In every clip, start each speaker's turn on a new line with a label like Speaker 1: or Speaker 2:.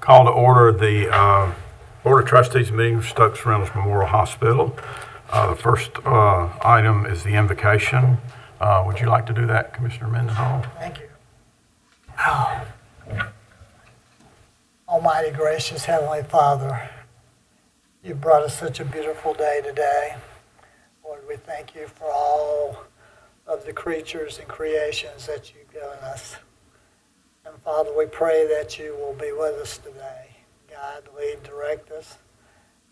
Speaker 1: Call to order the Board of Trustees meeting for Stokes Reynolds Memorial Hospital. The first item is the invocation. Would you like to do that, Commissioner Mendenhall?
Speaker 2: Thank you. Almighty, gracious Heavenly Father, you brought us such a beautiful day today. Lord, we thank you for all of the creatures and creations that you've given us. And Father, we pray that you will be with us today. Guide, lead, direct us.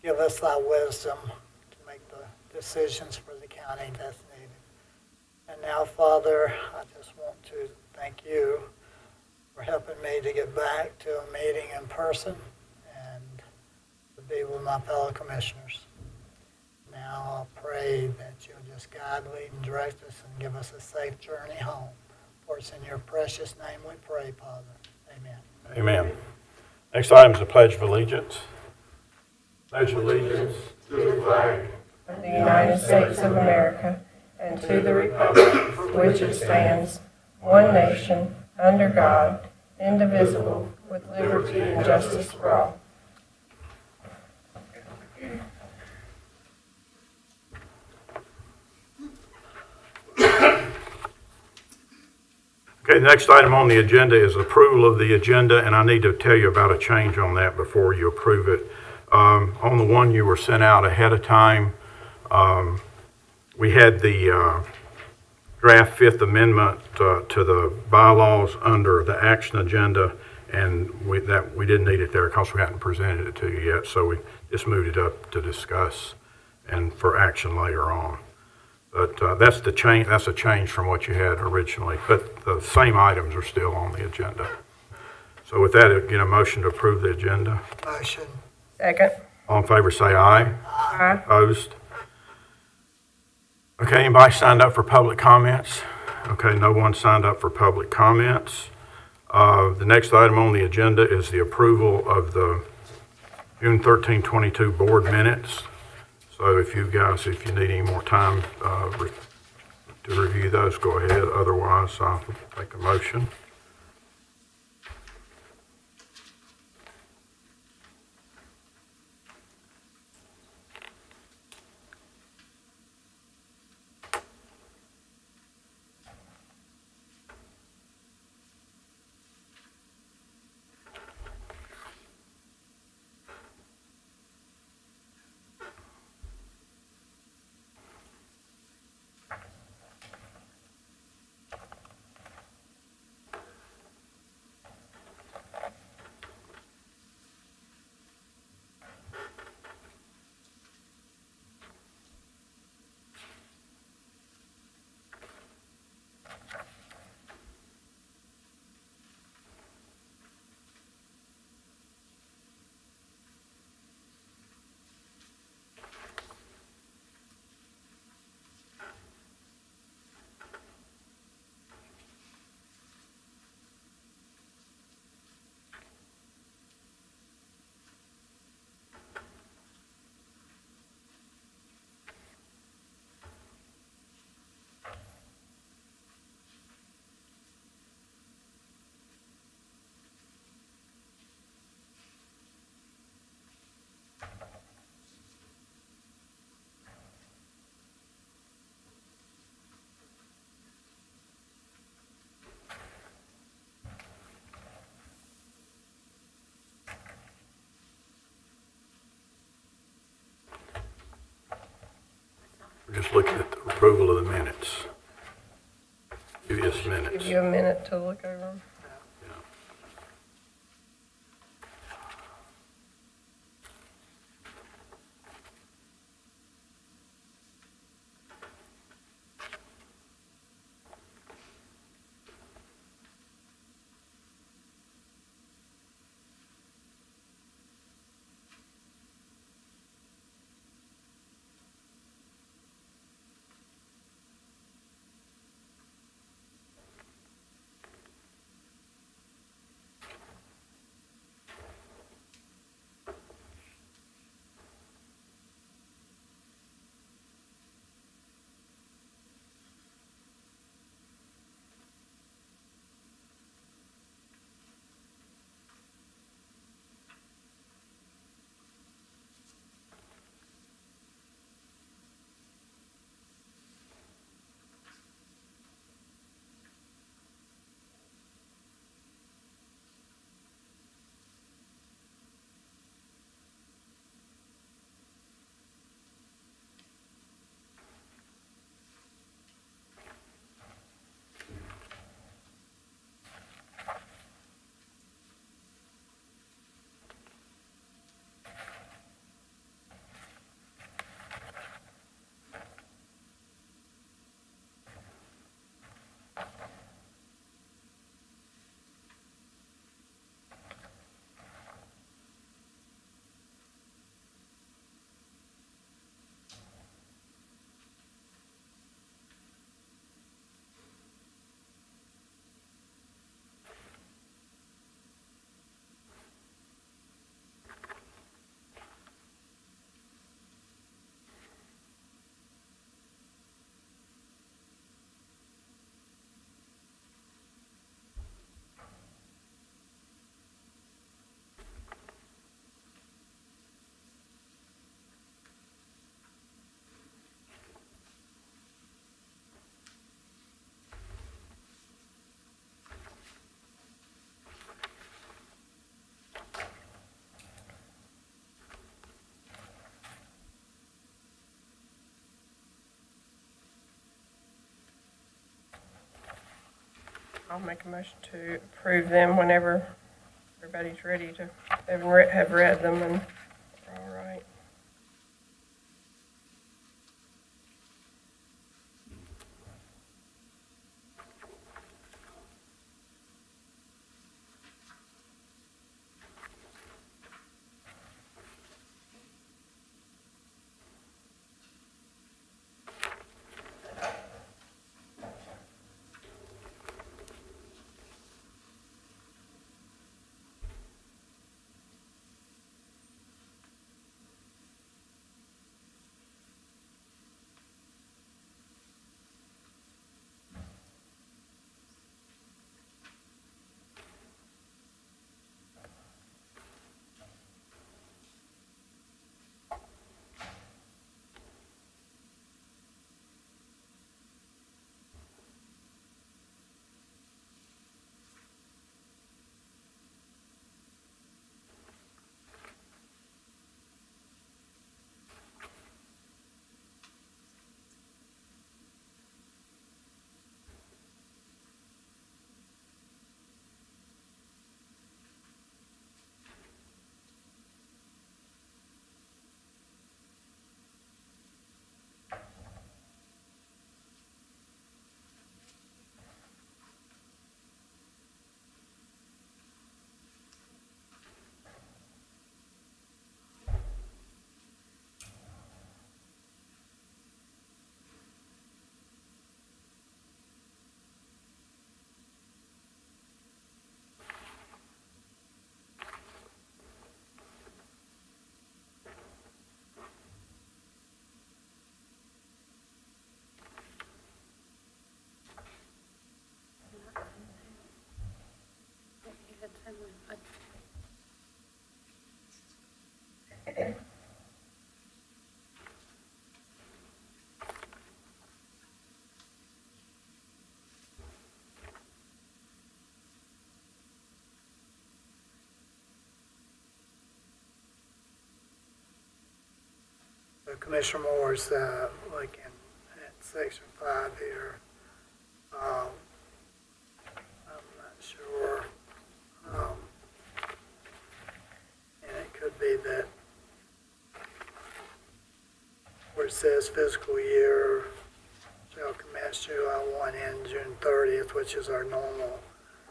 Speaker 2: Give us thy wisdom to make the decisions for the county that's needed. And now, Father, I just want to thank you for helping me to get back to a meeting in person and to be with my fellow commissioners. Now I pray that you'll just guide, lead, and direct us and give us a safe journey home. For it's in your precious name we pray, Father. Amen.
Speaker 1: Amen. Next item is the Pledge of Allegiance. Pledge of allegiance
Speaker 3: to the flag of the United States of America and to the republic for which it stands, one nation, under God, indivisible, with liberty and justice for all.
Speaker 1: Okay, the next item on the agenda is approval of the agenda, and I need to tell you about a change on that before you approve it. On the one you were sent out ahead of time, we had the draft Fifth Amendment to the bylaws under the action agenda, and we didn't need it there because we hadn't presented it to you yet, so we just moved it up to discuss and for action later on. But that's the change. That's a change from what you had originally. But the same items are still on the agenda. So with that, get a motion to approve the agenda.
Speaker 2: Motion.
Speaker 3: Second.
Speaker 1: All in favor, say aye.
Speaker 3: Aye.
Speaker 1: Opposed? Okay, anybody signed up for public comments? Okay, no one signed up for public comments. The next item on the agenda is the approval of the June 13, 22 board minutes. So if you need any more time to review those, go ahead. Otherwise, I'll make a motion. We're just looking at the approval of the minutes. Previous minutes.
Speaker 3: Give you a minute to look over them. I'll make a motion to approve them whenever everybody's ready to have read them and we're all right.
Speaker 2: So Commissioner Moore's looking at section 5 here. I'm not sure. And it could be that where it says fiscal year shall commence July 1 and June 30th, which is our normal.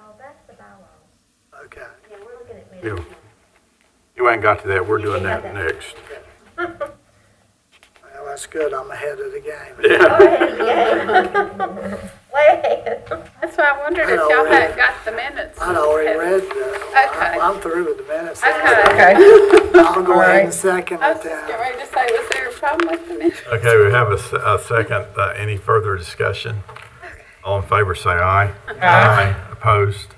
Speaker 4: Oh, that's the bylaws.
Speaker 2: Okay.
Speaker 4: Yeah, we're looking at
Speaker 1: Yeah.
Speaker 4: minutes.
Speaker 1: You ain't got to that, we're doing that next.
Speaker 2: Well, that's good. I'm ahead of the game.
Speaker 4: Go ahead, yeah. Way ahead.
Speaker 5: That's why I wondered if y'all had got the minutes.
Speaker 2: I'd already read
Speaker 5: Okay.
Speaker 2: I'm through with the minutes.
Speaker 5: Okay.
Speaker 2: I'll go ahead and second
Speaker 5: I was
Speaker 2: it
Speaker 5: just
Speaker 2: then.
Speaker 5: getting ready to say, was there a problem with the minutes?
Speaker 1: Okay, we have a second. Any further discussion? All in favor, say aye. Aye. Opposed?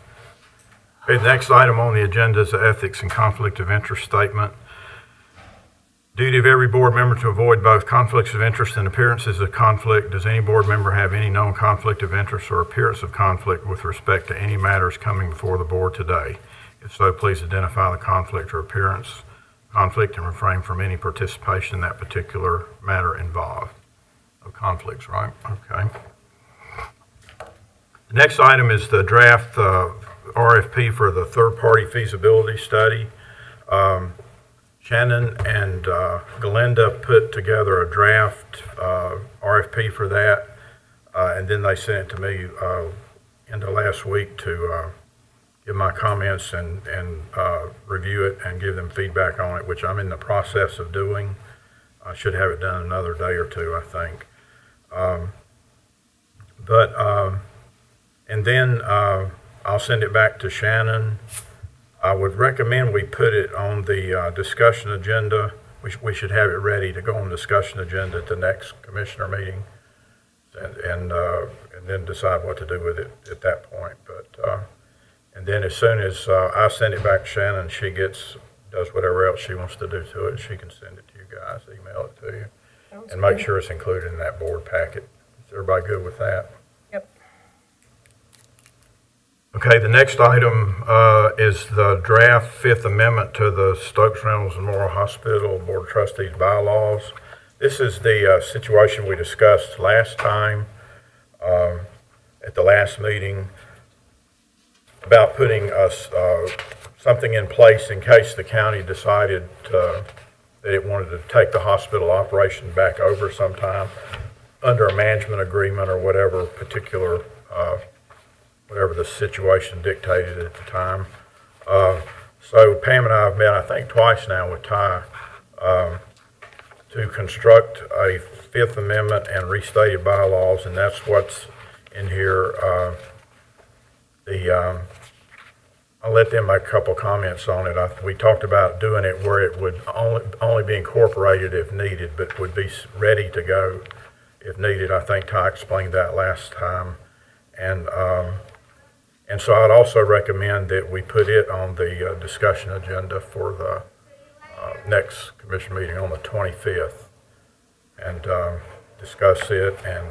Speaker 1: Okay, the next item on the agenda is the ethics and conflict of interest statement. Duty of every board member to avoid both conflicts of interest and appearances of conflict. Does any board member have any known conflict of interest or appearance of conflict with respect to any matters coming before the board today? If so, please identify the conflict or appearance conflict and refrain from any participation in that particular matter involved. No conflicts, right? Okay. The next item is the draft RFP for the third-party feasibility study. Shannon and Galinda put together a draft RFP for that, and then they sent it to me into last week to give my comments and review it and give them feedback on it, which I'm in the process of doing. I should have it done another day or two, I think. And then I'll send it back to Shannon. I would recommend we put it on the discussion agenda. We should have it ready to go on discussion agenda at the next commissioner meeting, and then decide what to do with it at that point. But and then as soon as I send it back to Shannon, she does whatever else she wants to do to it. She can send it to you guys, email it to you, and make sure it's included in that board packet. Is everybody good with that?
Speaker 3: Yep.
Speaker 1: Okay, the next item is the draft Fifth Amendment to the Stokes Reynolds Memorial Hospital Board of Trustees bylaws. This is the situation we discussed last time at the last meeting. about putting us, something in place in case the county decided that it wanted to take the hospital operation back over sometime under a management agreement or whatever particular, whatever the situation dictated at the time. So Pam and I have met, I think, twice now with Ty to construct a Fifth Amendment and restated bylaws, and that's what's in here. I'll let them make a couple comments on it. We talked about doing it where it would only be incorporated if needed, but would be ready to go if needed. I think Ty explained that last time. And so I'd also recommend that we put it on the discussion agenda for the next commission meeting on the 25th and discuss it and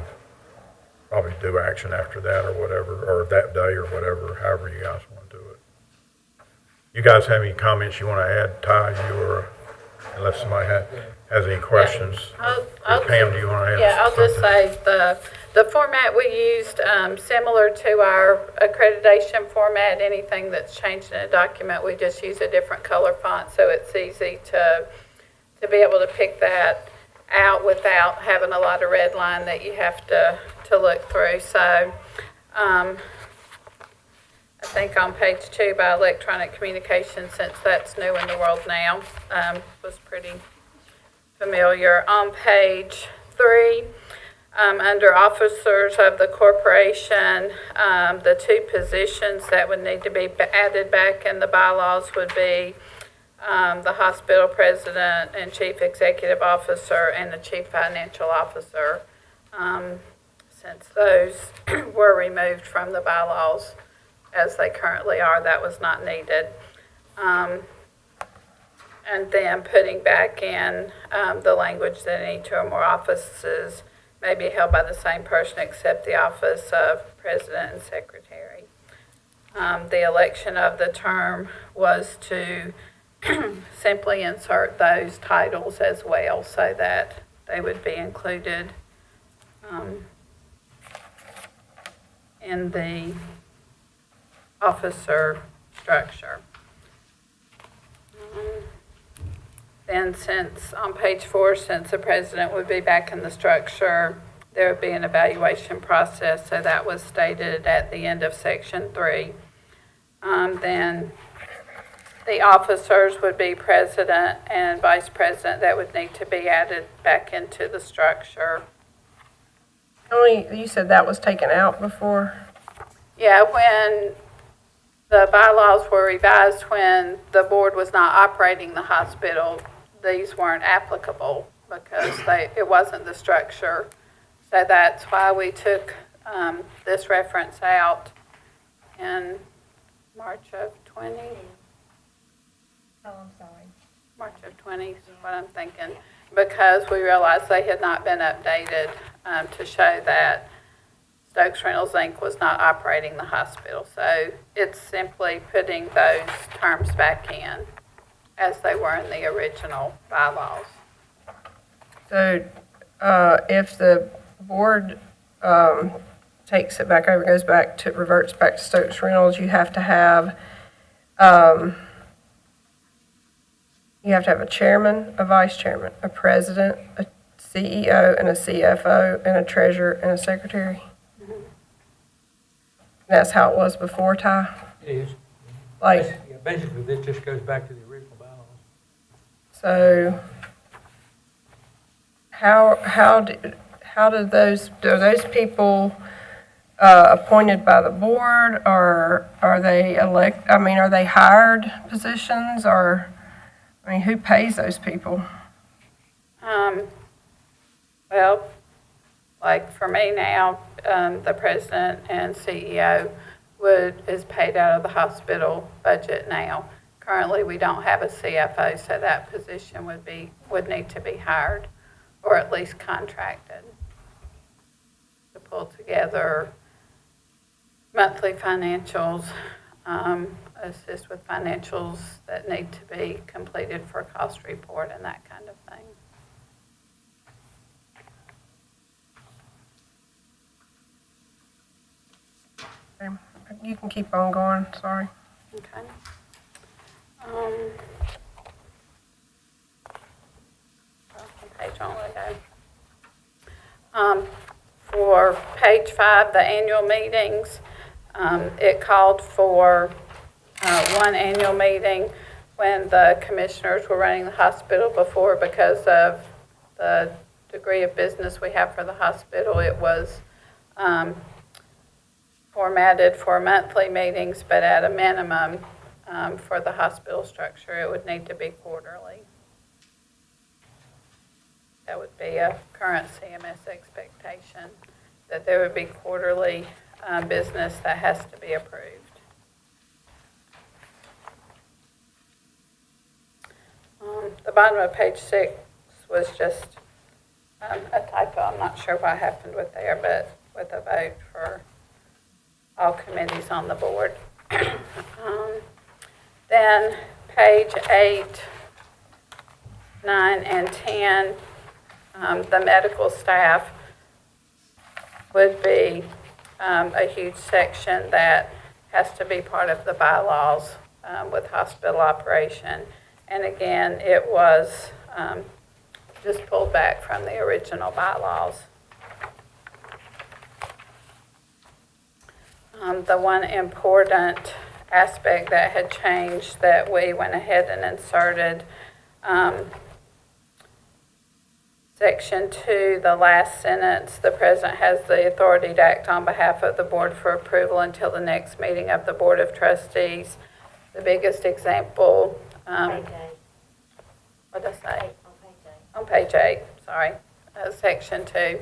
Speaker 1: probably do action after that or whatever, or that day or whatever, however you guys want to do it. You guys have any comments you want to add, Ty, you or unless somebody has any questions? Pam, do you want to add
Speaker 5: Yeah, I'll just
Speaker 1: something?
Speaker 5: say the format we used, similar to our accreditation format, anything that's changed in a document, we just use a different color font, so it's easy to be able to pick that out without having a lot of red line that you have to look through. So, I think on page 2 by electronic communication, since that's new in the world now, was pretty familiar. On page 3, under officers of the corporation, the 2 positions that would need to be added back in the bylaws would be the hospital president and chief executive officer and the chief financial officer. Since those were removed from the bylaws as they currently are, that was not needed. And then putting back in the language that any 2 or more offices may be held by the same person except the office of president and secretary. The election of the term was to simply insert those titles as well so that they would be included in the officer structure. Then since, on page 4, since the president would be back in the structure, there would be an evaluation process, so that was stated at the end of section 3. Then the officers would be president and vice president. That would need to be added back into the structure.
Speaker 3: You said that was taken out before?
Speaker 5: Yeah, when the bylaws were revised, when the board was not operating the hospital, these weren't applicable because it wasn't the structure. So that's why we took this reference out in March of 20.
Speaker 4: Oh, I'm sorry.
Speaker 5: March of 20 is what I'm thinking, because we realized they had not been updated to show that Stokes Reynolds Inc. was not operating the hospital. So it's simply putting those terms back in as they were in the original bylaws.
Speaker 3: So if the board takes it back over, reverts back to Stokes Reynolds, you have to have a chairman, a vice chairman, a president, a CEO, and a CFO, and a treasurer, and a secretary. That's how it was before, Ty?
Speaker 6: It is.
Speaker 3: Like,
Speaker 6: Yeah, basically, this just goes back to the original bylaws.
Speaker 3: so how do those people appointed by the board, or are they are they hired positions, or, who pays those people?
Speaker 5: Well, like for me now, the president and CEO is paid out of the hospital budget now. Currently, we don't have a CFO, so that position would need to be hired or at least contracted to pull together monthly financials, assist with financials that need to be completed for cost report and that kind of thing.
Speaker 3: You can keep on going, sorry.
Speaker 5: Okay. What page on we go? For page 5, the annual meetings, it called for one annual meeting when the commissioners were running the hospital before. Because of the degree of business we have for the hospital, it was formatted for monthly meetings, but at a minimum, for the hospital structure, it would need to be quarterly. That would be a current CMS expectation, that there would be quarterly business that has to be approved. The bottom of page 6 was just a typo. I'm not sure what happened with there, but with a vote for all committees on the board. Then page 8, 9, and 10, the medical staff would be a huge section that has to be part of the bylaws with hospital operation. And again, it was just pulled back from the original bylaws. The one important aspect that had changed that we went ahead and inserted, section 2, the last sentence, the president has the authority to act on behalf of the board for approval until the next meeting of the Board of Trustees. The biggest example,
Speaker 4: Page 8.
Speaker 5: what did I say?
Speaker 4: On page 8.
Speaker 5: On page 8, sorry, section 2.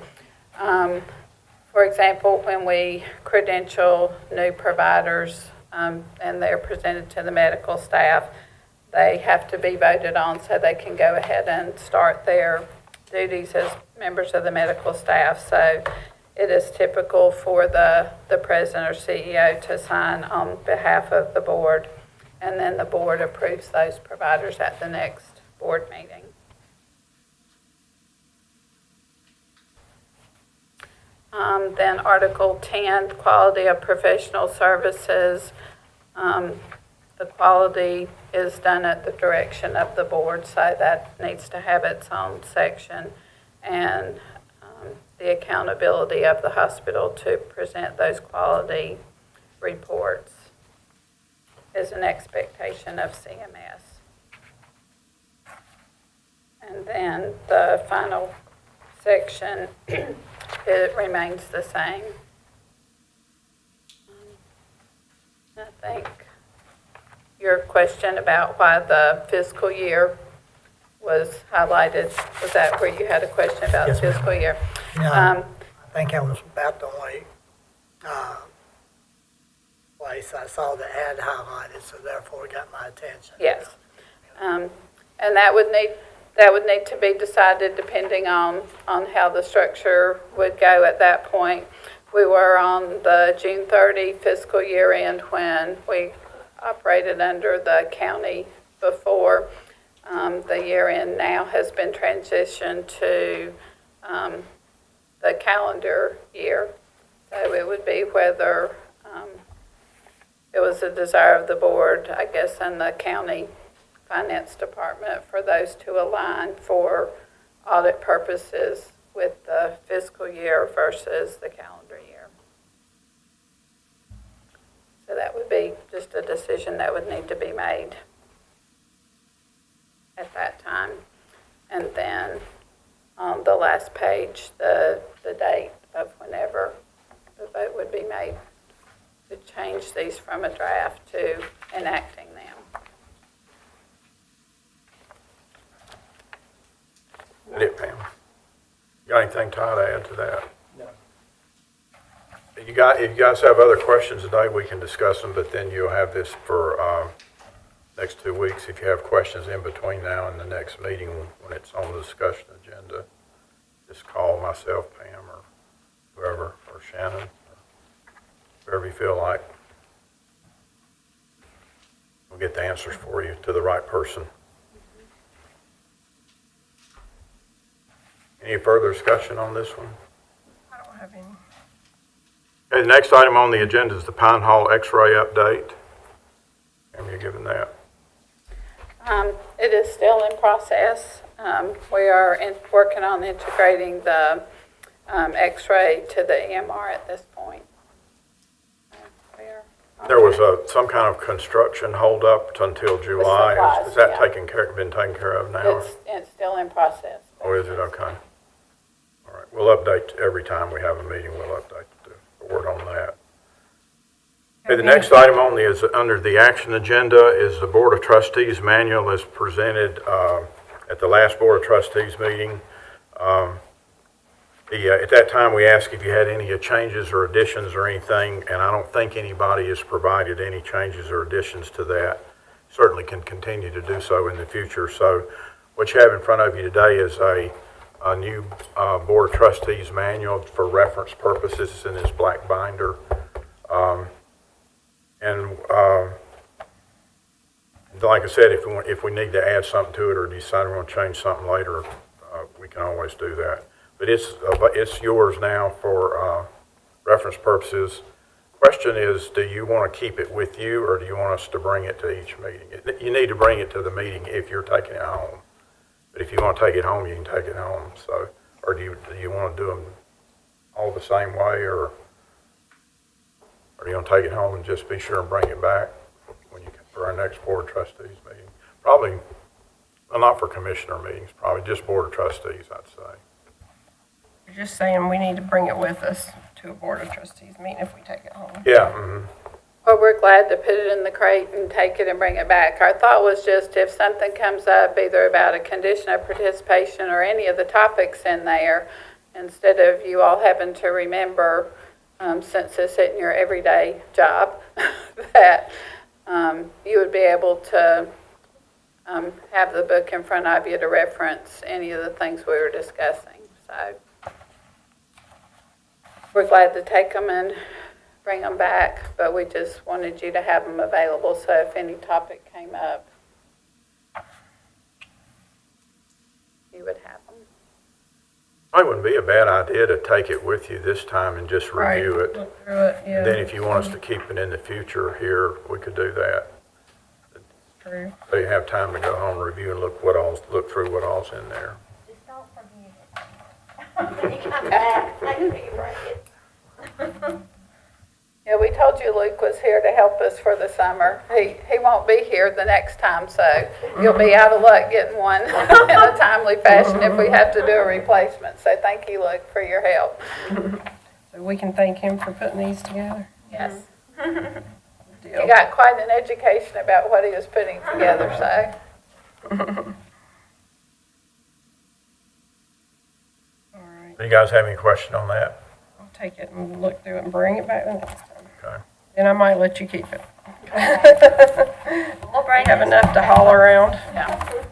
Speaker 5: For example, when we credential new providers and they're presented to the medical staff, they have to be voted on so they can go ahead and start their duties as members of the medical staff. So it is typical for the president or CEO to sign on behalf of the board, and then the board approves those providers at the next board meeting. Then Article 10, quality of professional services. The quality is done at the direction of the board, so that needs to have its own section. And the accountability of the hospital to present those quality reports is an expectation of CMS. And then the final section, it remains the same. I think your question about why the fiscal year was highlighted, was that where you had a question about
Speaker 2: Yes, ma'am.
Speaker 5: fiscal year?
Speaker 2: I think I was about the only place I saw the ad highlighted, so therefore it got my attention.
Speaker 5: Yes. And that would need to be decided depending on how the structure would go at that point. We were on the June 30 fiscal year end when we operated under the county before. The year end now has been transitioned to the calendar year. So it would be whether it was a desire of the board, I guess, and the county finance department for those to align for audit purposes with the fiscal year versus the calendar year. So that would be just a decision that would need to be made at that time. And then on the last page, the date of whenever the vote would be made to change these from a draft to enacting them.
Speaker 1: That's it, Pam. Got anything, Todd, to add to that?
Speaker 6: No.
Speaker 1: If you guys have other questions today, we can discuss them, but then you'll have this for next 2 weeks. If you have questions in between now and the next meeting when it's on the discussion agenda, just call myself, Pam, or whoever, or Shannon, or whoever you feel like. We'll get the answers for you to the right person. Any further discussion on this one?
Speaker 3: I don't have any.
Speaker 1: Okay, the next item on the agenda is the Pine Hall X-ray update. Am you given that?
Speaker 5: It is still in process. We are working on integrating the X-ray to the EMR at this point. We are on
Speaker 1: There was
Speaker 5: track.
Speaker 1: some kind of construction holdup until July.
Speaker 5: supplies,
Speaker 1: Is that
Speaker 5: yeah.
Speaker 1: been taken care of now?
Speaker 5: It's still in process.
Speaker 1: Or is it okay? All right, we'll update every time we have a meeting, we'll update the word on that. Okay, the next item on under the action agenda is the Board of Trustees manual as presented at the last Board of Trustees meeting. At that time, we asked if you had any changes or additions or anything, and I don't think anybody has provided any changes or additions to that. Certainly can continue to do so in the future. So what you have in front of you today is a new Board of Trustees manual for reference purposes. It's in this black binder. Like I said, if we need to add something to it or decide we want to change something later, we can always do that. But it's yours now for reference purposes. Question is, do you want to keep it with you, or do you want us to bring it to each meeting? You need to bring it to the meeting if you're taking it home. But if you want to take it home, you can take it home. So, or do you want to do them all the same way, or do you want to take it home and just be sure and bring it back for our next Board of Trustees meeting? Probably, well, not for commissioner meetings, probably just Board of Trustees, I'd say.
Speaker 3: You're just saying we need to bring it with us to a Board of Trustees meeting if we take it home.
Speaker 1: Yeah. Mm-hmm.
Speaker 5: Well, we're glad to put it in the crate and take it and bring it back. Our thought was just if something comes up, either about a condition of participation or any of the topics in there, instead of you all having to remember, since it's in your everyday job, that you would be able to have the book in front of you to reference any of the things we were discussing. So we're glad to take them and bring them back, but we just wanted you to have them available, so if any topic came up, you would have them.
Speaker 1: It wouldn't be a bad idea to take it with you this time and just review it.
Speaker 3: Look through it, yeah.
Speaker 1: And then if you want us to keep it in the future here, we could do that.
Speaker 3: True.
Speaker 1: So you have time to go home, review, and look through what all's in there.
Speaker 4: Just don't forget it. When you come back, make sure you bring it.
Speaker 5: Yeah, we told you Luke was here to help us for the summer. He won't be here the next time, so you'll be out of luck getting one in a timely fashion if we have to do a replacement. So thank you, Luke, for your help.
Speaker 3: So we can thank him for putting these together.
Speaker 5: Yes.
Speaker 3: Deal.
Speaker 5: He got quite an education about what he was putting together, so.
Speaker 3: All right.
Speaker 1: Do you guys have any question on that?
Speaker 3: I'll take it and look through it and bring it back the next time.
Speaker 1: Okay.
Speaker 3: And I might let you keep it.
Speaker 4: We'll bring
Speaker 3: Have
Speaker 4: it.
Speaker 3: enough to haul around.
Speaker 5: Yeah.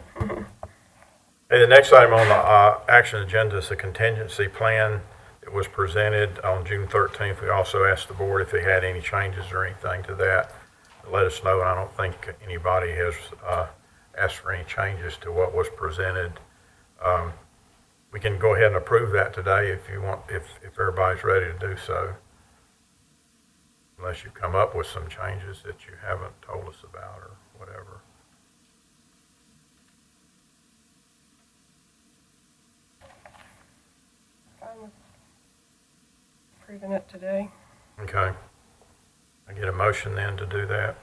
Speaker 1: Hey, the next item on the action agenda is the contingency plan that was presented on June 13th. We also asked the board if they had any changes or anything to that. Let us know. I don't think anybody has asked for any changes to what was presented. We can go ahead and approve that today if you want, if everybody's ready to do so. Unless you come up with some changes that you haven't told us about or whatever.
Speaker 3: Fine with approving it today.
Speaker 1: Okay. I get a motion then to do that.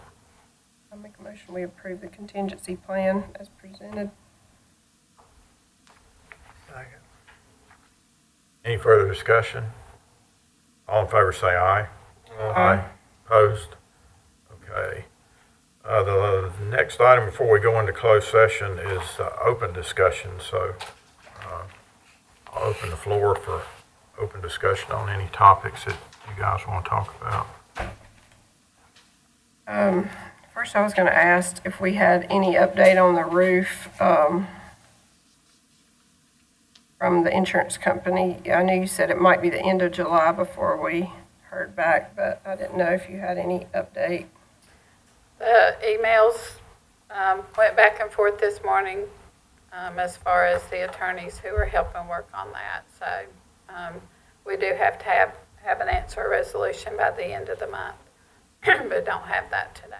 Speaker 3: I'll make a motion, we approve the contingency plan as presented.
Speaker 2: Second.
Speaker 1: Any further discussion? All in favor say aye.
Speaker 3: Aye.
Speaker 1: Opposed? Okay. The next item before we go into closed session is open discussion. So I'll open the floor for open discussion on any topics that you guys want to talk about.
Speaker 3: First, I was going to ask if we had any update on the roof from the insurance company. I know you said it might be the end of July before we heard back, but I didn't know if you had any update.
Speaker 5: The emails went back and forth this morning as far as the attorneys who are helping work on that. So we do have to have an answer or resolution by the end of the month, but don't have that today.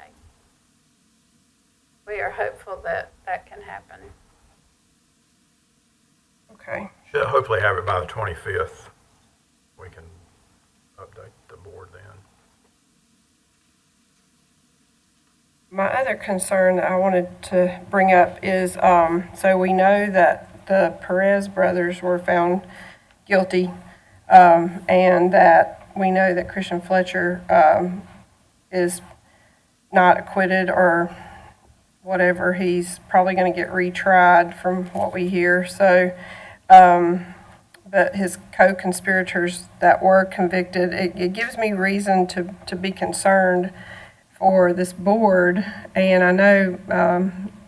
Speaker 5: We are hopeful that that can happen.
Speaker 3: Okay.
Speaker 1: Should hopefully have it by the 25th. We can update the board then.
Speaker 3: My other concern that I wanted to bring up is, so we know that the Perez brothers were found guilty, and that we know that Christian Fletcher is not acquitted or whatever. He's probably going to get retried from what we hear. So, but his co-conspirators that were convicted, it gives me reason to be concerned for this board. And I know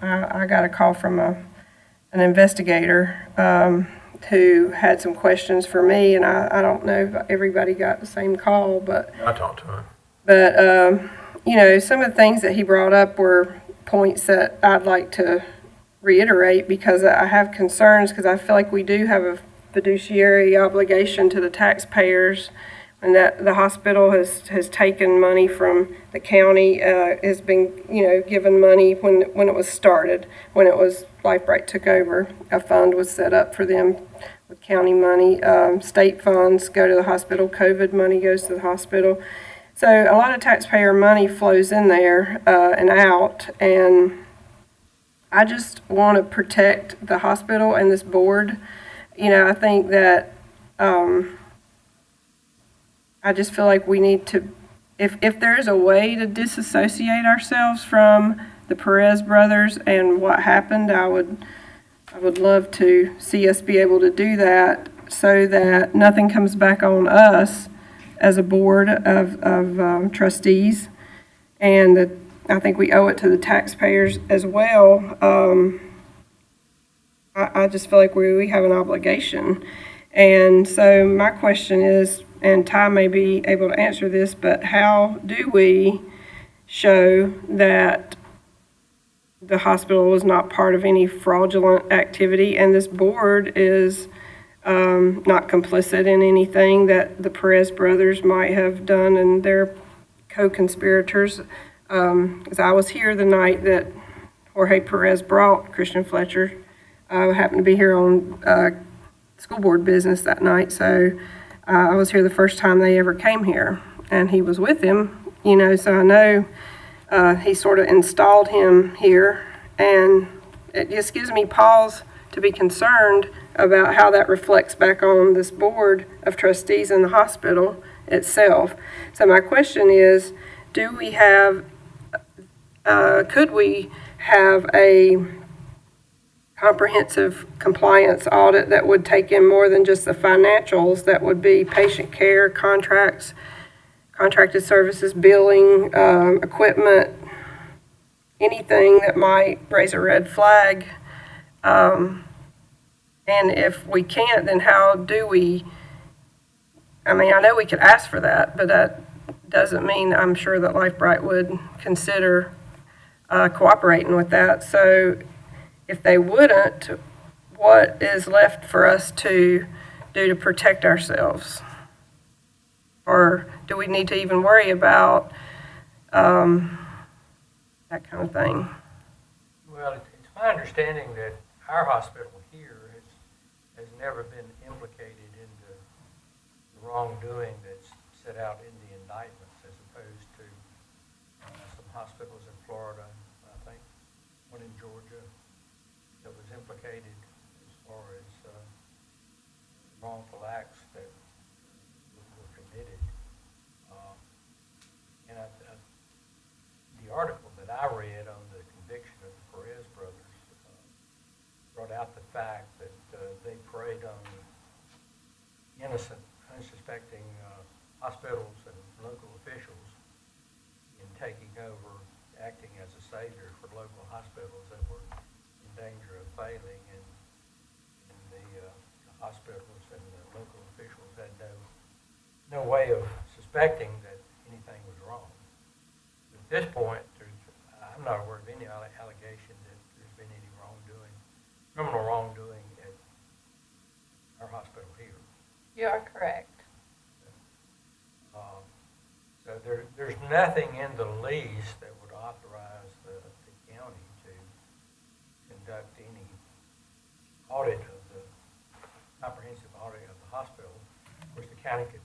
Speaker 3: I got a call from an investigator who had some questions for me, and I don't know if everybody got the same call, but
Speaker 1: I talked to him.
Speaker 3: But, you know, some of the things that he brought up were points that I'd like to reiterate because I have concerns because I feel like we do have a fiduciary obligation to the taxpayers and that the hospital has taken money from the county, has been, you know, given money when it was started, when it was Life Bright took over. A fund was set up for them with county money. State funds go to the hospital. COVID money goes to the hospital. So a lot of taxpayer money flows in there and out, and I just want to protect the hospital and this board. You know, I think that I just feel like we need to, if there is a way to disassociate ourselves from the Perez brothers and what happened, I would love to see us be able to do that so that nothing comes back on us as a board of trustees, and that I think we owe it to the taxpayers as well. I just feel like we have an obligation. And so my question is, and Ty may be able to answer this, but how do we show that the hospital was not part of any fraudulent activity and this board is not complicit in anything that the Perez brothers might have done and their co-conspirators? Because I was here the night that Jorge Perez brought Christian Fletcher. I happened to be here on school board business that night, so I was here the first time they ever came here, and he was with him, you know, so I know he sort of installed him here, and it just gives me pause to be concerned about how that reflects back on this board of trustees in the hospital itself. So my question is, do we have, could we have a comprehensive compliance audit that would take in more than just the financials, that would be patient care, contracts, contracted services, billing, equipment, anything that might raise a red flag? And if we can't, then how do we, I mean, I know we could ask for that, but that doesn't mean I'm sure that LifeBright would consider cooperating with that. So if they wouldn't, what is left for us to do to protect ourselves? Or do we need to even worry about that kind of thing?
Speaker 6: Well, it's my understanding that our hospital here has never been implicated in the wrongdoing that's set out in the indictments, as opposed to some hospitals in Florida, I think, one in Georgia, that was implicated as far as wrongful acts that were committed. And the article that I read on the conviction of the Perez brothers brought out the fact that they preyed on innocent, unsuspecting hospitals and local officials in taking over, acting as a savior for local hospitals that were in danger of failing, and the hospitals and the local officials had no way of suspecting that anything was wrong. At this point, I'm not aware of any allegation that there's been any wrongdoing, criminal wrongdoing at our hospital here.
Speaker 5: You are correct.
Speaker 6: there's nothing in the lease that would authorize the county to conduct any audit of the, comprehensive audit of the hospital. Of course, the county could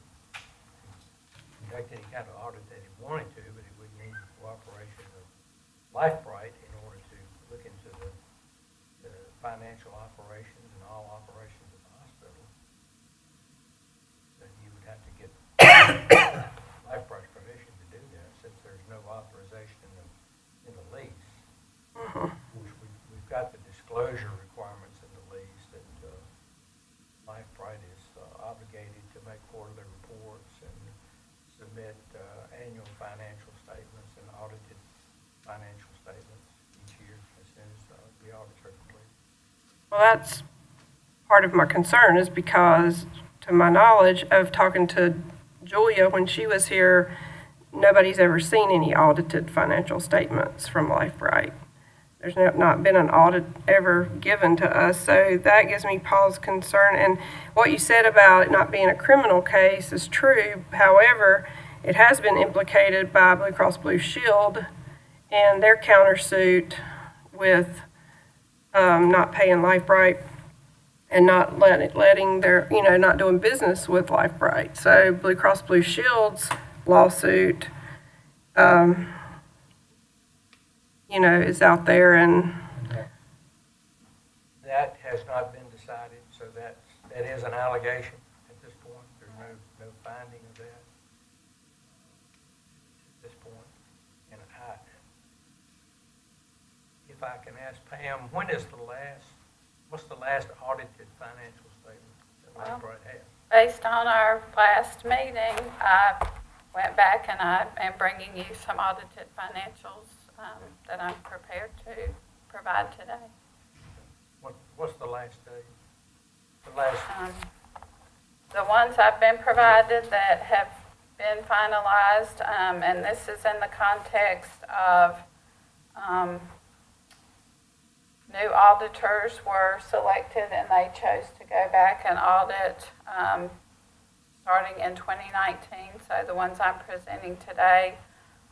Speaker 6: conduct any kind of audit that it wanted to, but it would need the cooperation of LifeBright in order to look into the financial operations and all operations of the hospital. Then you would have to get LifeBright's permission to do that, since there's no authorization in the lease. Which we've got the disclosure requirements in the lease that LifeBright is obligated to make quarterly reports and submit annual financial statements and audited financial statements each year as soon as the audits are complete.
Speaker 3: Well, that's part of my concern, is because, to my knowledge of talking to Julia when she was here, nobody's ever seen any audited financial statements from LifeBright. There's not been an audit ever given to us, so that gives me pause, concern. And what you said about it not being a criminal case is true. However, it has been implicated by Blue Cross Blue Shield and their countersuit with not paying LifeBright and not letting their, not doing business with LifeBright. So Blue Cross Blue Shield's lawsuit, is out there, and
Speaker 6: That has not been decided, so that is an allegation at this point. There's no finding of that at this point. And if I can ask Pam, what's the last audited financial statement that LifeBright has?
Speaker 5: Based on our last meeting, I went back and I am bringing you some audited financials that I'm prepared to provide today.
Speaker 6: What's the last date? The last,
Speaker 5: The ones I've been provided that have been finalized, and this is in the context of new auditors were selected and they chose to go back and audit starting in 2019. So the ones I'm presenting today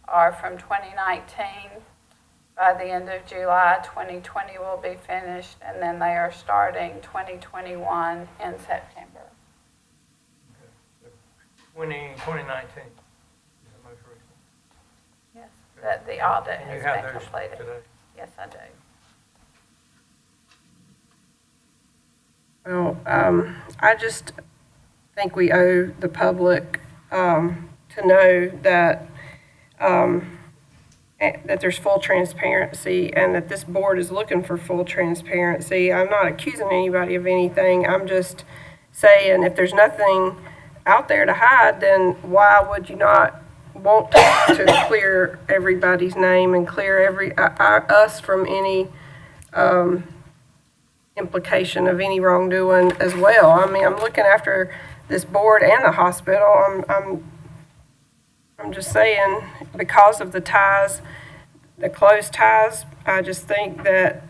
Speaker 5: are from 2019. By the end of July, 2020 will be finished, and then they are starting 2021 in September.
Speaker 6: 2019 is the most recent.
Speaker 5: Yes, that the audit
Speaker 6: And you
Speaker 5: has
Speaker 6: have
Speaker 5: been
Speaker 6: those
Speaker 5: completed.
Speaker 6: today?
Speaker 5: Yes, I do.
Speaker 3: well, I just think we owe the public to know that that there's full transparency, and that this board is looking for full transparency. I'm not accusing anybody of anything. I'm just saying, if there's nothing out there to hide, then why would you not want to clear everybody's name and clear us from any implication of any wrongdoing as well? I mean, I'm looking after this board and the hospital. I'm just saying, because of the ties, the close ties, I just think that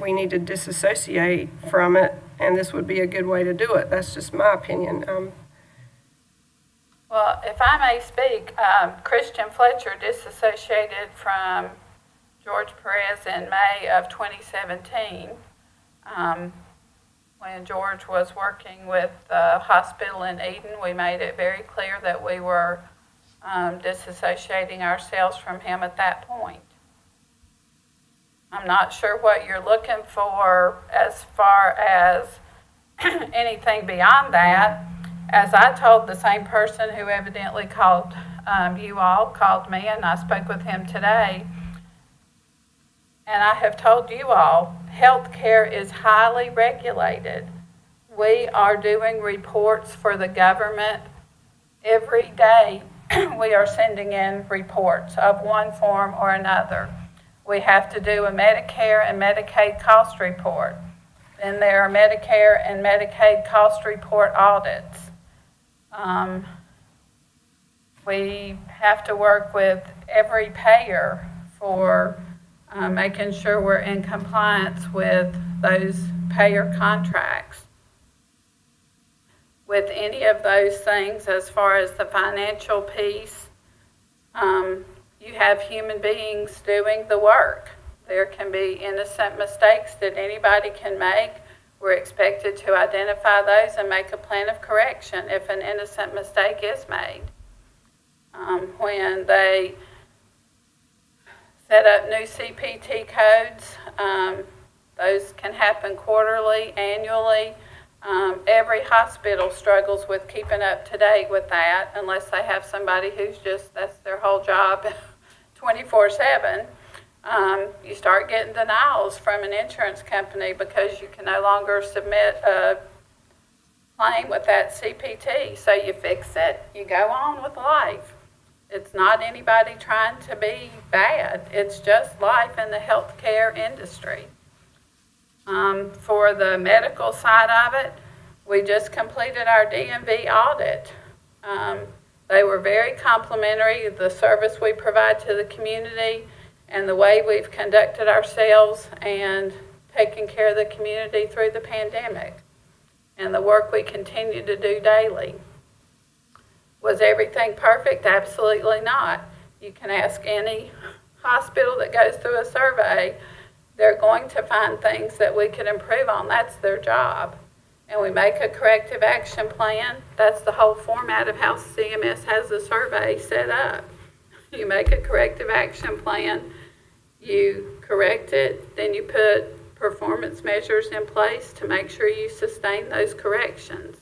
Speaker 3: we need to disassociate from it, and this would be a good way to do it. That's just my opinion.
Speaker 5: Well, if I may speak, Christian Fletcher disassociated from George Perez in May of 2017. When George was working with the hospital in Eden, we made it very clear that we were disassociating ourselves from him at that point. I'm not sure what you're looking for as far as anything beyond that. As I told the same person who evidently called you all, called me, and I spoke with him today, and I have told you all, healthcare is highly regulated. We are doing reports for the government every day. We are sending in reports of one form or another. We have to do a Medicare and Medicaid cost report. Then there are Medicare and Medicaid cost report audits. We have to work with every payer for making sure we're in compliance with those payer contracts. With any of those things, as far as the financial piece, You have human beings doing the work. There can be innocent mistakes that anybody can make. We're expected to identify those and make a plan of correction if an innocent mistake is made. When they set up new CPT codes, those can happen quarterly, annually. Every hospital struggles with keeping up to date with that unless they have somebody who's just, that's their whole job 24/7. You start getting denials from an insurance company because you can no longer submit a claim with that CPT. So you fix it, you go on with life. It's not anybody trying to be bad. It's just life in the healthcare industry. For the medical side of it, we just completed our DMV audit. They were very complimentary of the service we provide to the community and the way we've conducted ourselves and taken care of the community through the pandemic and the work we continue to do daily. Was everything perfect? Absolutely not. You can ask any hospital that goes through a survey. They're going to find things that we could improve on. That's their job. And we make a corrective action plan. That's the whole format of how CMS has the survey set up. You make a corrective action plan, you correct it, then you put performance measures in place to make sure you sustain those corrections.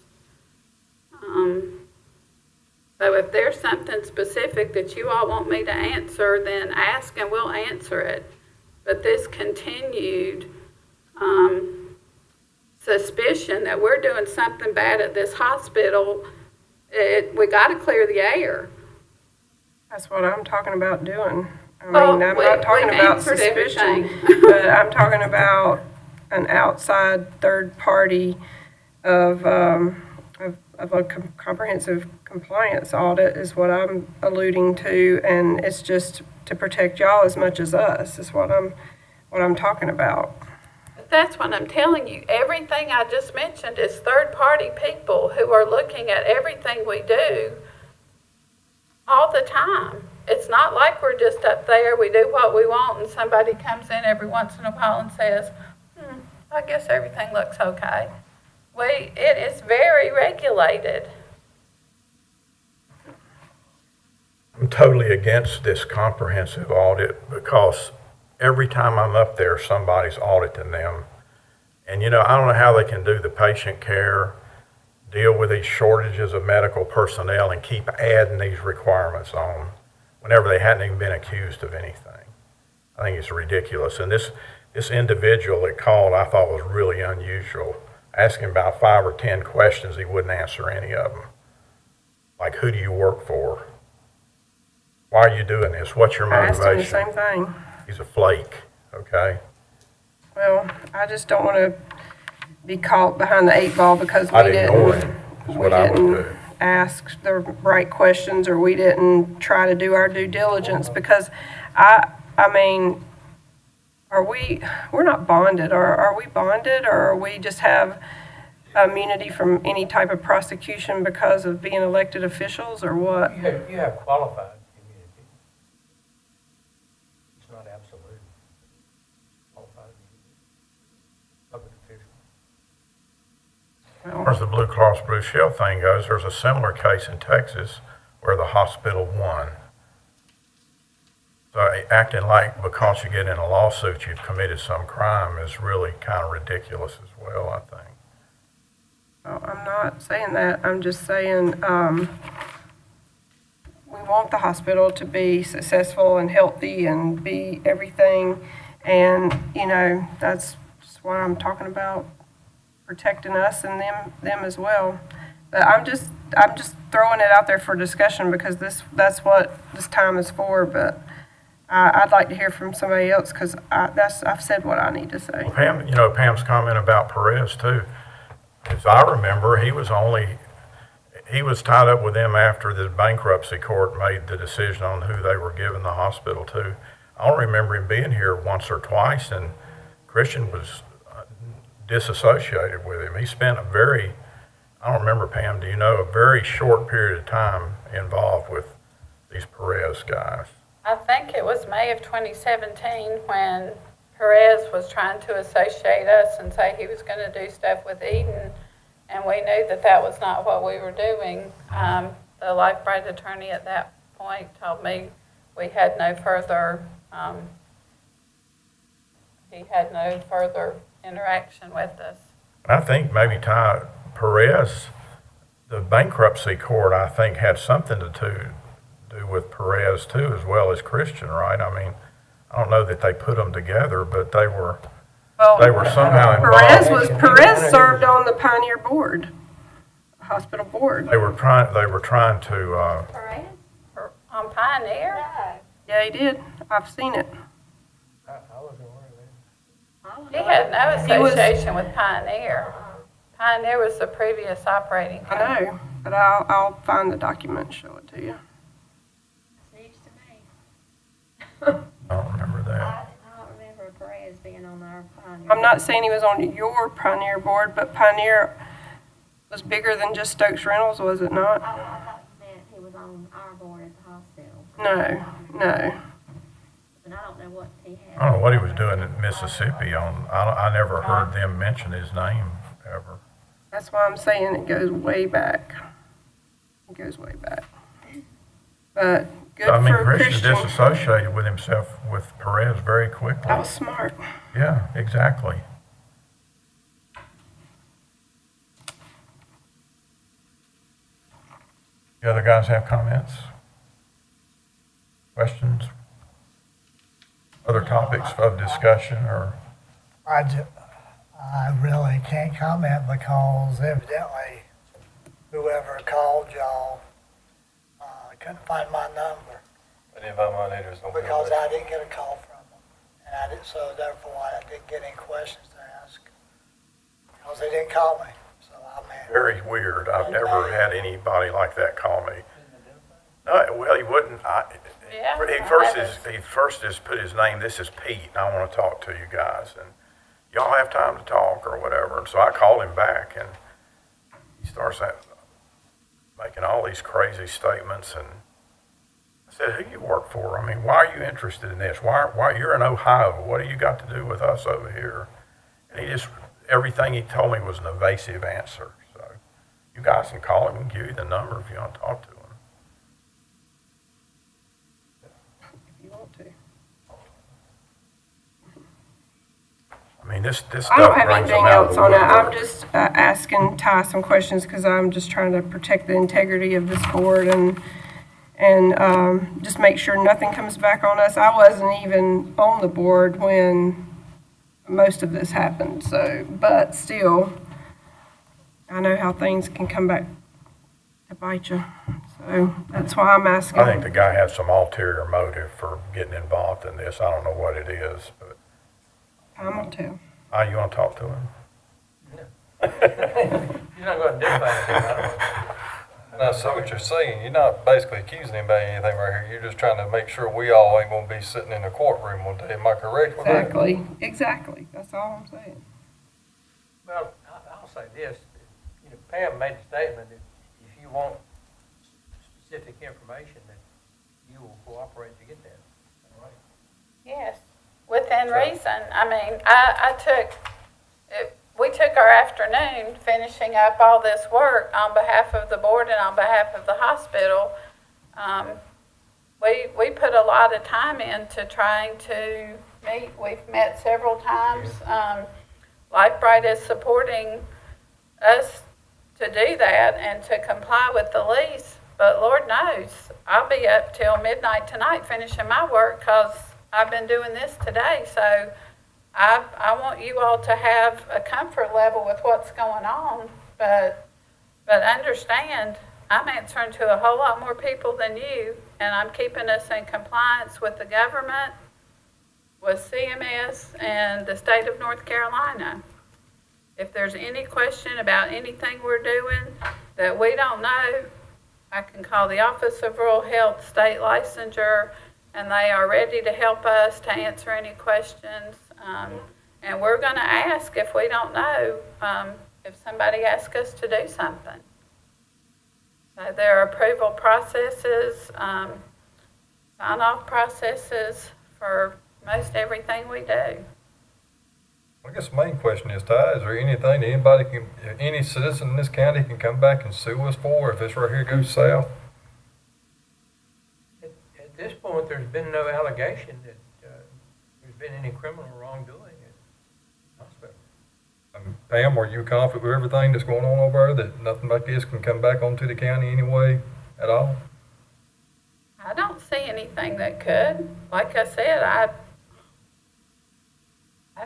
Speaker 5: So if there's something specific that you all want me to answer, then ask and we'll answer it. But this continued suspicion that we're doing something bad at this hospital, we got to clear the air.
Speaker 3: That's what I'm talking about doing. I mean,
Speaker 5: Well,
Speaker 3: I'm not talking
Speaker 5: we've
Speaker 3: about
Speaker 5: answered
Speaker 3: suspicion,
Speaker 5: everything.
Speaker 3: but I'm talking about an outside third party of a comprehensive compliance audit is what I'm alluding to, and it's just to protect y'all as much as us is what I'm talking about.
Speaker 5: But that's what I'm telling you. Everything I just mentioned is third-party people who are looking at everything we do all the time. It's not like we're just up there, we do what we want, and somebody comes in every once in a while and says, I guess everything looks okay. It is very regulated.
Speaker 1: I'm totally against this comprehensive audit because every time I'm up there, somebody's auditing them. And, I don't know how they can do the patient care, deal with these shortages of medical personnel, and keep adding these requirements on whenever they hadn't even been accused of anything. I think it's ridiculous. And this individual that called, I thought was really unusual. Asking about 5 or 10 questions, he wouldn't answer any of them. Like, who do you work for? Why are you doing this? What's your
Speaker 3: I asked him the
Speaker 1: motivation?
Speaker 3: same thing.
Speaker 1: He's a flake, okay?
Speaker 3: Well, I just don't want to be caught behind the 8 ball because we
Speaker 1: I'd ignore
Speaker 3: didn't,
Speaker 1: him, is what I would do.
Speaker 3: ask the right questions or we didn't try to do our due diligence because I mean, we're not bonded, or are we bonded, or are we just have immunity from any type of prosecution because of being elected officials, or what?
Speaker 6: You have qualified immunity. It's not absolute. Qualified immunity. Public official.
Speaker 1: As far as the Blue Cross Blue Shield thing goes, there's a similar case in Texas where the hospital won. So acting like because you get in a lawsuit you've committed some crime is really kind of ridiculous as well, I think.
Speaker 3: Well, I'm not saying that. I'm just saying we want the hospital to be successful and healthy and be everything. And, that's just what I'm talking about, protecting us and them as well. But I'm just throwing it out there for discussion because that's what this time is for. But I'd like to hear from somebody else because I've said what I need to say.
Speaker 1: Pam, Pam's comment about Perez too. As I remember, he was tied up with them after the bankruptcy court made the decision on who they were giving the hospital to. I don't remember him being here once or twice, and Christian was disassociated with him. He spent I don't remember, Pam, do you know, a very short period of time involved with these Perez guys?
Speaker 5: I think it was May of 2017 when Perez was trying to associate us and say he was going to do stuff with Eden, and we knew that that was not what we were doing. The Life-Bright attorney at that point told me we had no further, he had no further interaction with us.
Speaker 1: I think maybe Ty Perez, the bankruptcy court, I think, had something to do with Perez too, as well as Christian, right? I mean, I don't know that they put them together, but they were somehow involved.
Speaker 3: Perez served on the Pioneer Board, hospital board.
Speaker 1: They were trying to,
Speaker 4: Perez?
Speaker 5: On Pioneer?
Speaker 4: No.
Speaker 3: Yeah, he did. I've seen it.
Speaker 6: I wasn't aware of that.
Speaker 5: He had no
Speaker 3: He was-
Speaker 5: association with Pioneer. Pioneer was the previous operating
Speaker 3: I
Speaker 5: company.
Speaker 3: know, but I'll find the document and show it to you.
Speaker 4: News to me.
Speaker 1: I don't remember that.
Speaker 4: I don't remember Perez being on our Pioneer.
Speaker 3: I'm not saying he was on your Pioneer board, but Pioneer was bigger than just Stokes Reynolds, was it
Speaker 4: Oh,
Speaker 3: not?
Speaker 4: I thought you meant he was on our board at the hospital.
Speaker 3: No.
Speaker 4: But I don't know what he had.
Speaker 1: I don't know what he was doing in Mississippi I never heard them mention his name ever.
Speaker 3: That's why I'm saying it goes way back. It goes way back. But good
Speaker 1: I mean,
Speaker 3: for
Speaker 1: Christian
Speaker 3: Christian.
Speaker 1: disassociated with himself with Perez very quickly.
Speaker 3: That was smart.
Speaker 1: Yeah, exactly. The other guys have comments? Questions? Other topics of discussion or?
Speaker 2: I really can't comment because evidently whoever called y'all couldn't find my number
Speaker 7: I didn't find mine either, so.
Speaker 2: because I didn't get a call from them. And I didn't, so therefore I didn't get any questions to ask because they didn't call me. So I mean,
Speaker 1: Very weird. I've never had anybody like that call me. No, well, he wouldn't.
Speaker 5: Yeah,
Speaker 1: He
Speaker 5: I
Speaker 1: first
Speaker 5: haven't.
Speaker 1: just put his name, this is Pete, and I want to talk to you guys. And y'all have time to talk or whatever. And so I called him back, and he starts making all these crazy statements. And I said, who you work for? I mean, why are you interested in this? Why you're in Ohio? What do you got to do with us over here? And he just, everything he told me was an evasive answer. So you guys can call him and give you the number if you want to talk to him.
Speaker 3: If you want to.
Speaker 1: I mean, this
Speaker 3: I
Speaker 1: stuff
Speaker 3: don't have
Speaker 1: brings them
Speaker 3: anything
Speaker 1: out of
Speaker 3: else
Speaker 1: the
Speaker 3: on that. I'm
Speaker 1: woodwork.
Speaker 3: just asking Ty some questions because I'm just trying to protect the integrity of this board and just make sure nothing comes back on us. I wasn't even on the board when most of this happened, so, but still, I know how things can come back to bite you. So that's why I'm asking.
Speaker 1: I think the guy had some ulterior motive for getting involved in this. I don't know what it is, but
Speaker 3: I'm gonna tell.
Speaker 1: you want to talk to him?
Speaker 6: You're not going to identify him.
Speaker 7: Now, so what you're saying, you're not basically accusing anybody of anything right here. You're just trying to make sure we all ain't gonna be sitting in a courtroom one day. Am I correct with that?
Speaker 3: Exactly. That's all I'm saying.
Speaker 6: Well, I'll say this, you know, Pam made a statement that if you want specific information, that you will cooperate to get that. All right.
Speaker 5: Yes, within reason. I mean, we took our afternoon finishing up all this work on behalf of the board and on behalf of the hospital. We put a lot of time into trying to meet. We've met several times. Life-Bright is supporting us to do that and to comply with the lease. But Lord knows, I'll be up till midnight tonight finishing my work because I've been doing this today. So I want you all to have a comfort level with what's going on, but understand I'm answering to a whole lot more people than you, and I'm keeping us in compliance with the government, with CMS, and the state of North Carolina. If there's any question about anything we're doing that we don't know, I can call the Office of Rural Health State Licensure, and they are ready to help us to answer any questions. And we're going to ask if we don't know, if somebody asks us to do something. So there are approval processes. sign-off processes for most everything we do.
Speaker 7: I guess the main question is, Ty, is there anything that anybody can, any citizen in this county can come back and sue us for if this right here goes south?
Speaker 6: At this point, there's been no allegation that there's been any criminal wrongdoing at the hospital.
Speaker 7: Pam, are you confident with everything that's going on over there, that nothing like this can come back onto the county anyway at all?
Speaker 5: I don't see anything that could. Like I said, I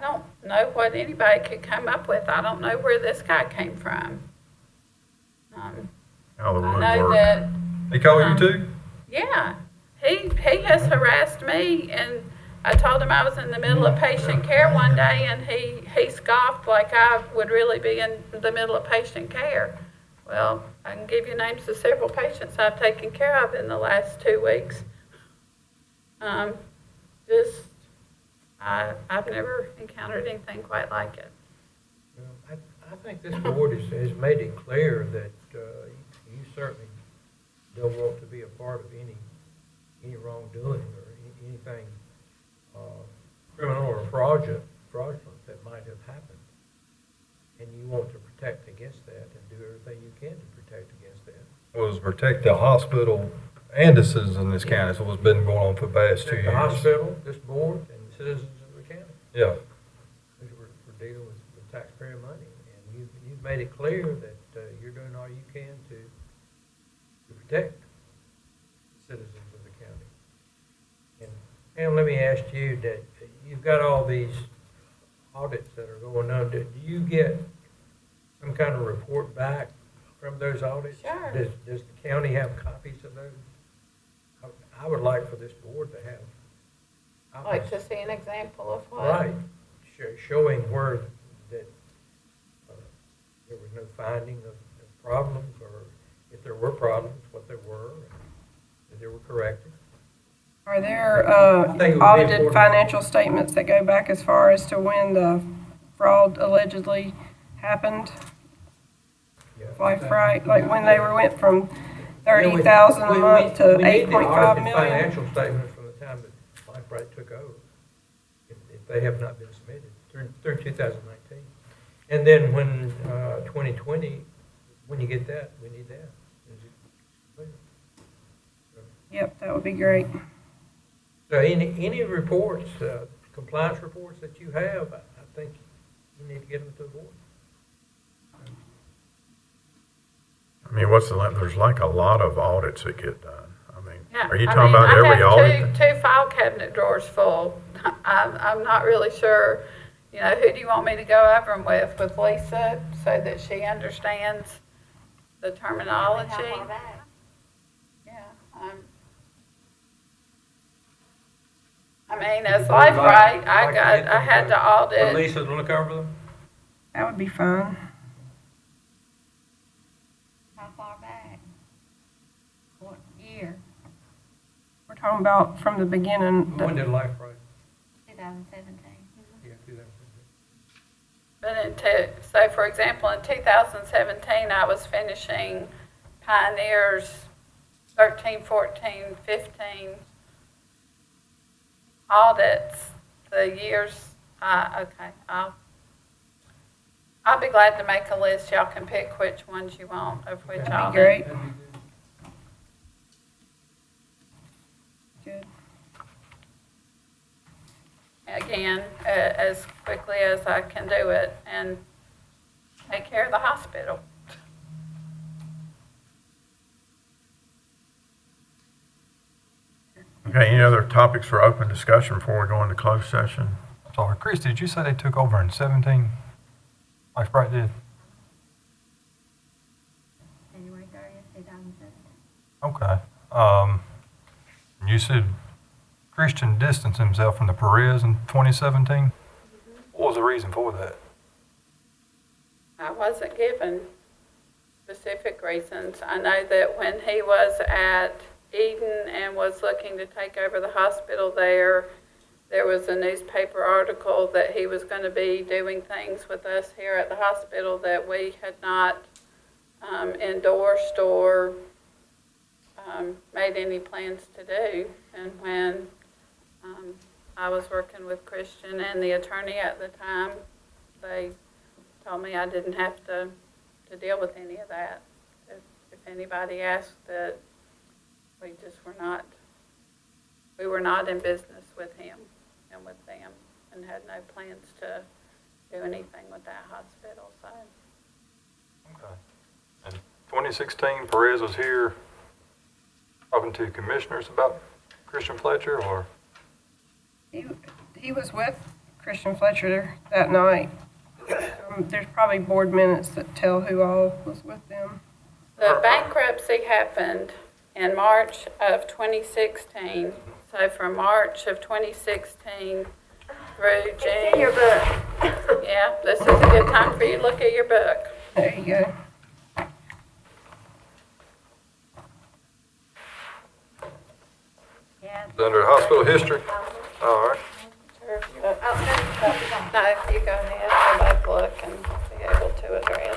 Speaker 5: don't know what anybody could come up with. I don't know where this guy came from.
Speaker 1: How the
Speaker 5: I
Speaker 1: wood
Speaker 5: know
Speaker 1: work.
Speaker 5: that,
Speaker 7: He call you too?
Speaker 5: yeah, he has harassed me, and I told him I was in the middle of patient care one day, and he scoffed like I would really be in the middle of patient care. Well, I can give you names of several patients I've taken care of in the last 2 weeks. I've never encountered anything quite like it.
Speaker 6: Well, I think this board has made it clear that you certainly don't want to be a part of any wrongdoing or anything criminal or fraudulent that might have happened. And you want to protect against that and do everything you can to protect against that.
Speaker 7: Was protect the hospital and the citizens in this county, so what's been going on for the past 2 years.
Speaker 6: The hospital, this board, and the citizens of the county.
Speaker 7: Yeah.
Speaker 6: Because we're dealing with taxpayer money, and you've made it clear that you're doing all you can to protect the citizens of the county. And Pam, let me ask you that you've got all these audits that are going on. Do you get some kind of report back from those audits?
Speaker 5: Sure.
Speaker 6: Does the county have copies of those? I would like for this board to have.
Speaker 5: Like to see an example of what?
Speaker 6: Right, showing where that there was no finding of problems, or if there were problems, what they were, and that they were corrected.
Speaker 3: Are there
Speaker 6: I think it would be
Speaker 3: audited
Speaker 6: important.
Speaker 3: financial statements that go back as far as to when the fraud allegedly happened?
Speaker 6: Yeah.
Speaker 3: Like when they went from 30,000 a month to
Speaker 6: We need the
Speaker 3: 8.5
Speaker 6: audited
Speaker 3: million?
Speaker 6: financial statements from the time that Life Bright took over, if they have not been submitted, through 2019. And then when 2020, when you get that, we need that. Is it clear?
Speaker 3: Yep, that would be great.
Speaker 6: So any reports, compliance reports that you have, I think you need to get them to the board.
Speaker 1: I mean, there's like a lot of audits that get done. I mean,
Speaker 5: Yeah,
Speaker 1: are you
Speaker 5: I
Speaker 1: talking
Speaker 5: mean,
Speaker 1: about every
Speaker 5: I have
Speaker 1: audit?
Speaker 5: two file cabinet drawers full. I'm not really sure, you know, who do you want me to go over them with Lisa, so that she understands the terminology?
Speaker 4: How far back?
Speaker 5: Yeah, I mean, as Life Right, I had to audit.
Speaker 6: Lisa to look over them?
Speaker 3: That would be fine.
Speaker 4: How far back? What year?
Speaker 3: We're talking about from the beginning.
Speaker 6: When did Life Bright?
Speaker 4: 2017.
Speaker 6: Yeah, 2017.
Speaker 5: But so for example, in 2017, I was finishing Pioneers 13, 14, 15 audits. The years, okay, I'll be glad to make a list. Y'all can pick which ones you want of which
Speaker 3: That'd be
Speaker 5: audit.
Speaker 3: great.
Speaker 6: That'd be good.
Speaker 3: Good.
Speaker 5: Again, as quickly as I can do it and take care of the hospital.
Speaker 1: Okay, any other topics for open discussion before we go into closed session?
Speaker 7: Sorry, Chris, did you say they took over in 17? Life Bright did?
Speaker 4: January 30th, 2017.
Speaker 7: Okay. You said Christian distanced himself from the Perez in 2017? What was the reason for that?
Speaker 5: I wasn't given specific reasons. I know that when he was at Eden and was looking to take over the hospital there was a newspaper article that he was going to be doing things with us here at the hospital that we had not endorsed or made any plans to do. And when I was working with Christian and the attorney at the time, they told me I didn't have to deal with any of that. If anybody asked, that we were not in business with him and with them, and had no plans to do anything with that hospital, so.
Speaker 7: Okay. In 2016, Perez was here talking to commissioners about Christian Fletcher, or?
Speaker 3: He was with Christian Fletcher that night. There's probably board minutes that tell who all was with them.
Speaker 5: The bankruptcy happened in March of 2016. So from March of 2016 through
Speaker 4: It's in your
Speaker 5: June.
Speaker 4: book.
Speaker 5: Yeah, this is a good time for you to look at your book.
Speaker 3: There you go.
Speaker 4: Yeah.
Speaker 7: It's under hospital history? All right.
Speaker 5: Sure.
Speaker 4: Oh,
Speaker 5: No, you go ahead, go back, look, and be able to address.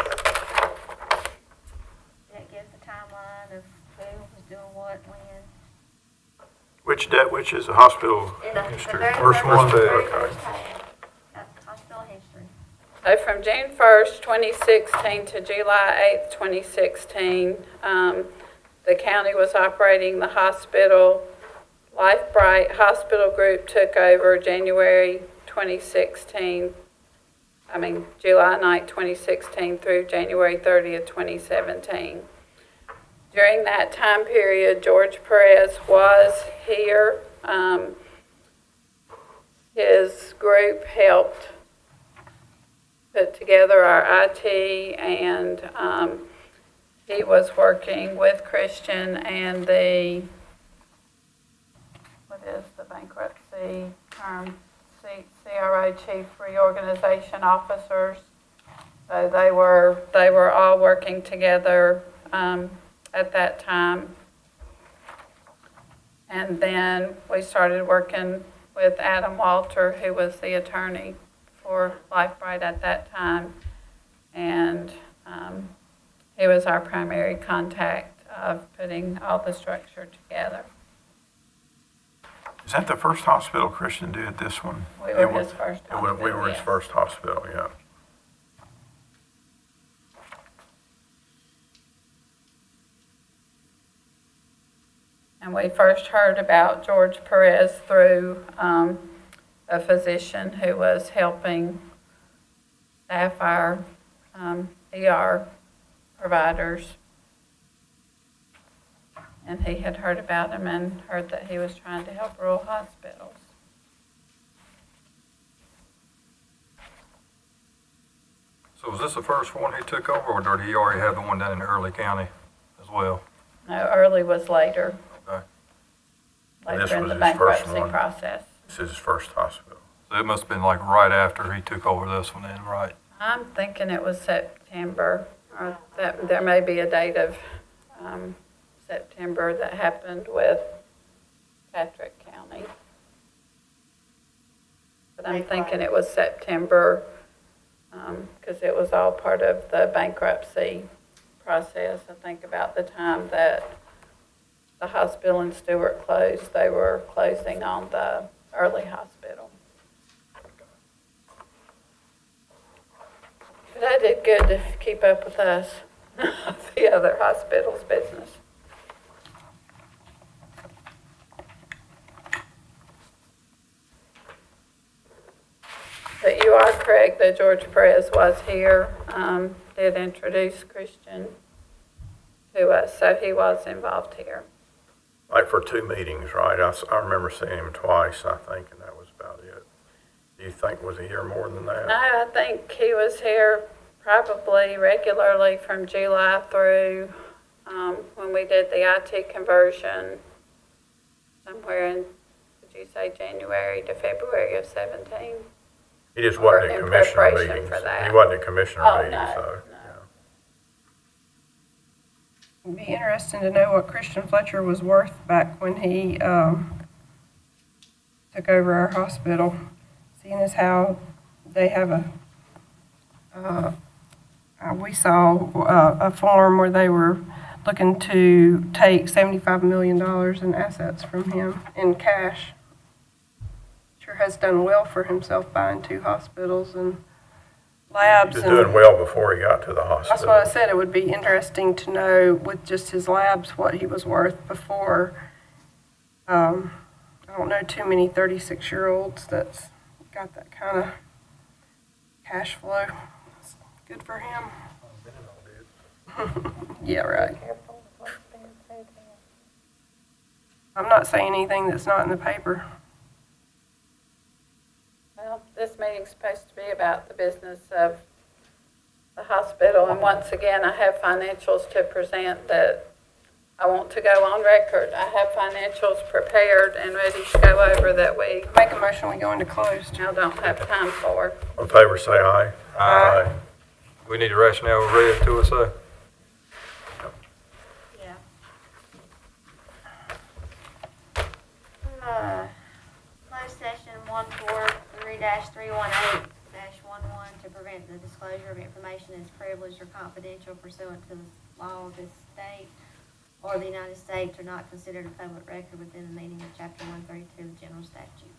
Speaker 4: it gives the timeline of who was doing what, when.
Speaker 1: Which is the hospital
Speaker 4: In the
Speaker 1: history?
Speaker 4: very
Speaker 1: First one?
Speaker 4: very
Speaker 1: Okay.
Speaker 4: first page. That's hospital history.
Speaker 5: So from June 1st, 2016 to July 8th, 2016, the county was operating the hospital. Life Bright Hospital Group took over July 9th, 2016 through January 30th, 2017. During that time period, George Perez was here. His group helped put together our IT, and he was working with Christian and the, what is the bankruptcy term? CRO, Chief Reorganization Officers. So they were all working together at that time. And then we started working with Adam Walter, who was the attorney for Life Bright at that time. And he was our primary contact of putting all the structure together.
Speaker 1: Is that the first hospital Christian did, this one?
Speaker 5: We were his first hospital,
Speaker 1: We were his
Speaker 5: yes.
Speaker 1: first hospital, yeah.
Speaker 5: And we first heard about George Perez through a physician who was helping staff our ER providers. And he had heard about him and heard that he was trying to help rural hospitals.
Speaker 7: So was this the first one he took over, or did he already have the one down in Early County as well?
Speaker 5: No, Early was later.
Speaker 7: Okay.
Speaker 1: And this
Speaker 5: Later in
Speaker 1: was
Speaker 5: the
Speaker 1: his first
Speaker 5: bankruptcy
Speaker 1: one?
Speaker 5: process.
Speaker 1: This is his first hospital.
Speaker 7: So it must have been like right after he took over this one then, right?
Speaker 5: I'm thinking it was September, or that there may be a date of September that happened with Patrick County. But I'm thinking it was September, because it was all part of the bankruptcy process. I think about the time that the hospital in Stewart closed, they were closing on the Early Hospital. But I did good to keep up with us, the other hospital's business. But you are correct that George Perez was here, did introduce Christian to us, so he was involved here.
Speaker 1: Like for 2 meetings, right? I remember seeing him twice, I think, and that was about it. Do you think, was he here more than that?
Speaker 5: No, I think he was here probably regularly from July through when we did the IT conversion, somewhere in, would you say January to February of 17?
Speaker 1: He just
Speaker 5: Or
Speaker 1: wasn't
Speaker 5: in
Speaker 1: at commissioner
Speaker 5: preparation
Speaker 1: meetings.
Speaker 5: for that.
Speaker 1: He wasn't at commissioner
Speaker 5: Oh,
Speaker 1: meetings,
Speaker 5: no,
Speaker 1: so,
Speaker 5: no.
Speaker 3: It'd be interesting to know what Christian Fletcher was worth back when he took over our hospital, seeing as how they have we saw a form where they were looking to take $75 million in assets from him in cash. Sure has done well for himself buying 2 hospitals and labs.
Speaker 1: He was doing well before he got to the hospital.
Speaker 3: That's what I said. It would be interesting to know with just his labs what he was worth before. I don't know too many 36-year-olds that's got that kind of cash flow. It's good for him. Yeah, right.
Speaker 5: Careful with what's being said here.
Speaker 3: I'm not saying anything that's not in the paper.
Speaker 5: Well, this meeting's supposed to be about the business of the hospital, and once again, I have financials to present that I want to go on record. I have financials prepared and ready to go over that we
Speaker 3: Make a motion, we go into closed.
Speaker 5: now don't have time for.
Speaker 1: All in favor, say aye.
Speaker 3: Aye.
Speaker 7: We need a rationale read to us, though.
Speaker 4: Yeah. Closed session 143-318-11 to prevent the disclosure of information as privileged or confidential pursuant to the law of this state or the United States are not considered a public record within the meaning of Chapter 132 of the General Statutes.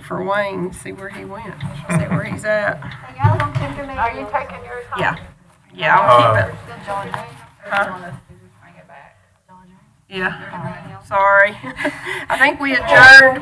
Speaker 3: for Wayne, see where he went, see where he's at.
Speaker 4: Hey, y'all don't keep your meeting.
Speaker 5: Are you taking yours home?
Speaker 3: Yeah, yeah, I'll keep it.
Speaker 5: Huh? Yeah, sorry. I think we adjourned.